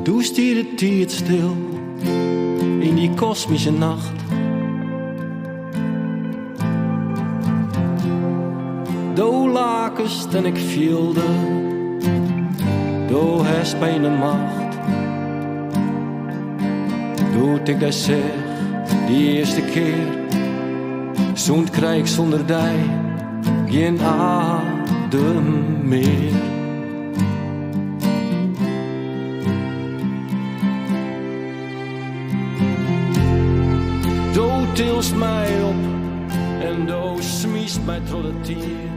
Doe stier de tijd stil in die kosmische nacht. Do lakest en ik voelde, do hast mijn macht. Doet ik dat zeg, die eerste keer, zo'n krijg ik zonder dij geen adem meer. Do tilst mij op en do smiest mij tot het tier.